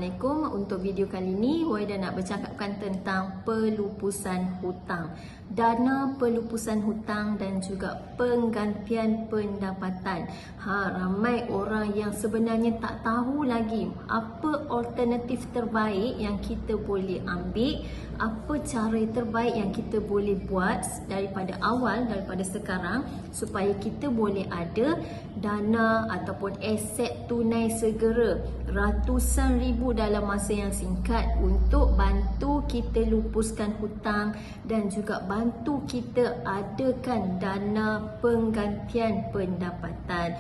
Assalamualaikum. Untuk video kali ini, Waida nak bercakapkan tentang pelupusan hutang, dana pelupusan hutang dan juga penggantian pendapatan. Ramai orang yang sebenarnya tak tahu lagi apa alternatif terbaik yang kita boleh ambil, apa cara terbaik yang kita boleh buat daripada awal, daripada sekarang, supaya kita boleh ada dana ataupun aset tunai segera ratusan ribu dalam masa yang singkat untuk bantu kita lupuskan hutang dan juga bantu kita adakan dana penggantian pendapatan.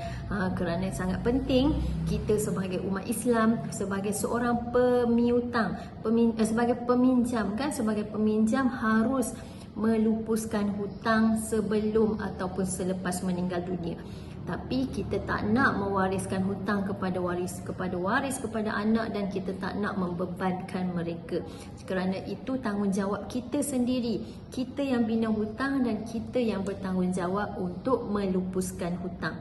Kerana sangat penting kita sebagai umat Islam, sebagai seorang pemiutang, sebagai peminjam kan, sebagai peminjam harus melupuskan hutang sebelum ataupun selepas meninggal dunia. Tapi kita tak nak mewariskan hutang kepada kepada anak, dan kita tak nak membebankan mereka. Kerana itu tanggungjawab kita sendiri. Kita yang bina hutang dan kita yang bertanggungjawab untuk melupuskan hutang.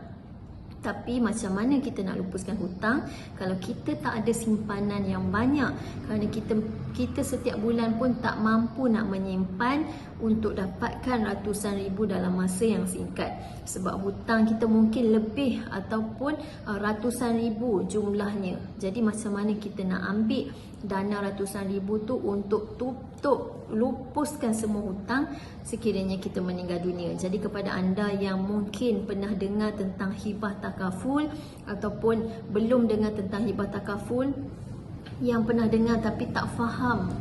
Tapi macam mana kita nak lupuskan hutang kalau kita tak ada simpanan yang banyak? Kerana kita setiap bulan pun tak mampu nak menyimpan untuk dapatkan ratusan ribu dalam masa yang singkat. Sebab hutang kita mungkin lebih ataupun ratusan ribu jumlahnya. Jadi macam mana kita nak ambil dana ratusan ribu tu untuk lupuskan semua hutang sekiranya kita meninggal dunia. Jadi kepada anda yang mungkin pernah dengar tentang hibah takaful ataupun belum dengar tentang hibah takaful, yang pernah dengar tapi tak faham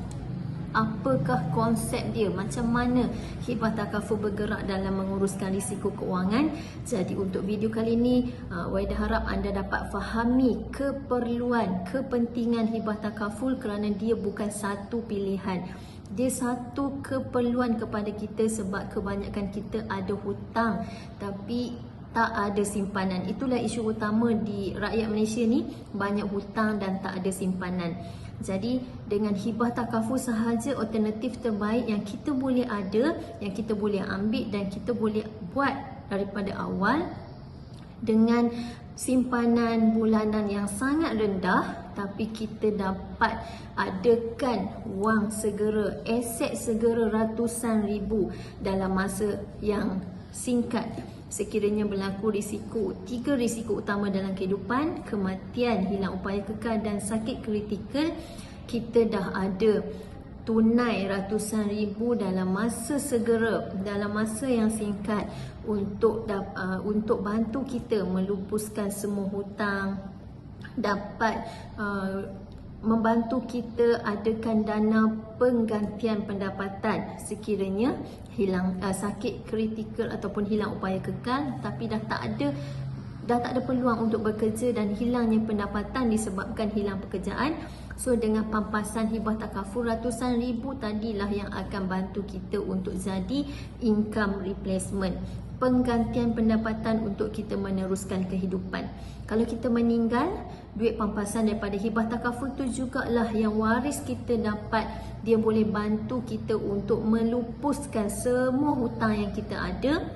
apakah konsep dia, macam mana hibah takaful bergerak dalam menguruskan risiko keuangan. Jadi untuk video kali ini, Waida harap anda dapat fahami keperluan, kepentingan hibah takaful, kerana dia bukan satu pilihan. Dia satu keperluan kepada kita sebab kebanyakan kita ada hutang tapi tak ada simpanan. Itulah isu utama di rakyat Malaysia ni, banyak hutang dan tak ada simpanan. Jadi dengan hibah takaful sahaja alternatif terbaik yang kita boleh ada, yang kita boleh ambil dan kita boleh buat daripada awal dengan simpanan bulanan yang sangat rendah, tapi kita dapat adakan wang segera, aset segera ratusan ribu dalam masa yang singkat. Sekiranya berlaku tiga risiko utama dalam kehidupan: kematian, hilang upaya kekal dan sakit kritikal, kita dah ada tunai ratusan ribu dalam masa segera, dalam masa yang singkat untuk bantu kita melupuskan semua hutang, dapat membantu kita adakan dana penggantian pendapatan sekiranya hilang sakit kritikal ataupun hilang upaya kekal, tapi dah tak ada peluang untuk bekerja dan hilangnya pendapatan disebabkan hilang pekerjaan. So dengan pampasan hibah takaful ratusan ribu tadilah yang akan bantu kita untuk jadi income replacement, penggantian pendapatan untuk kita meneruskan kehidupan. Kalau kita meninggal, duit pampasan daripada hibah takaful tu jugalah yang waris kita dapat. Dia boleh bantu kita untuk melupuskan semua hutang yang kita ada,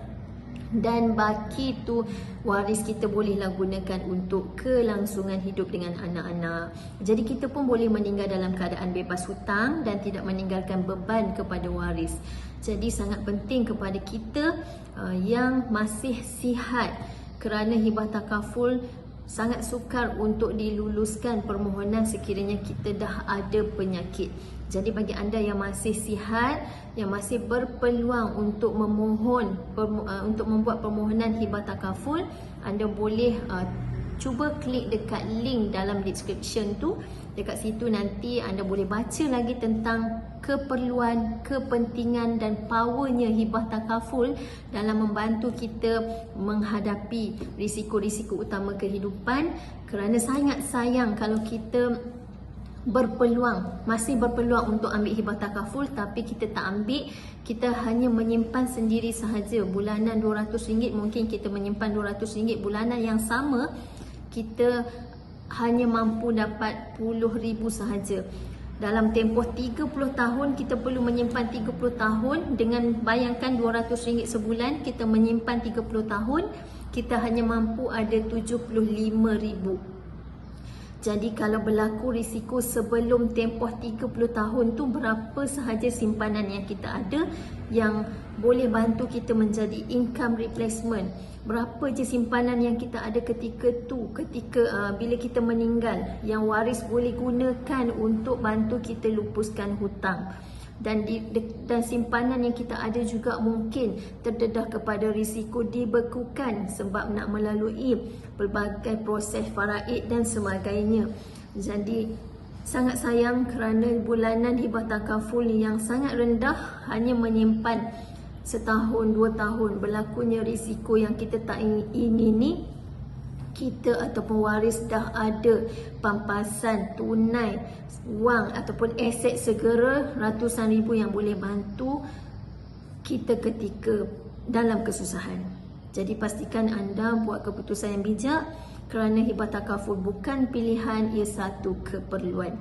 dan baki tu waris kita bolehlah gunakan untuk kelangsungan hidup dengan anak-anak. Jadi kita pun boleh meninggal dalam keadaan bebas hutang dan tidak meninggalkan beban kepada waris. Jadi sangat penting kepada kita yang masih sihat, kerana hibah takaful sangat sukar untuk diluluskan permohonan sekiranya kita dah ada penyakit. Jadi bagi anda yang masih sihat, yang masih berpeluang untuk memohon, untuk membuat permohonan hibah takaful, anda boleh cuba klik dekat link dalam description tu. Dekat situ nanti anda boleh baca lagi tentang keperluan, kepentingan dan powernya hibah takaful dalam membantu kita menghadapi risiko-risiko utama kehidupan. Kerana sangat sayang kalau kita masih berpeluang untuk ambil hibah takaful tapi kita tak ambil, kita hanya menyimpan sendiri sahaja. Bulanan RM200, mungkin kita menyimpan RM200 bulanan yang sama, kita hanya mampu dapat RM10,000 sahaja. Dalam tempoh 30 tahun, kita perlu menyimpan 30 tahun. Dengan bayangkan RM200 sebulan, kita menyimpan 30 tahun, kita hanya mampu ada RM75,000. Jadi kalau berlaku risiko sebelum tempoh 30 tahun tu, berapa sahaja simpanan yang kita ada yang boleh bantu kita menjadi income replacement. Berapa je simpanan yang kita ada ketika tu, bila kita meninggal, yang waris boleh gunakan untuk bantu kita lupuskan hutang. Dan simpanan yang kita ada juga mungkin terdedah kepada risiko dibekukan sebab nak melalui pelbagai proses faraid dan sebagainya. Jadi sangat sayang kerana bulanan hibah takaful yang sangat rendah, hanya menyimpan setahun, 2 tahun, berlakunya risiko yang kita tak ingini. Kita ataupun waris dah ada pampasan tunai wang ataupun aset segera ratusan ribu yang boleh bantu kita ketika dalam kesusahan. Jadi pastikan anda buat keputusan yang bijak kerana hibah takaful bukan pilihan, ia satu keperluan.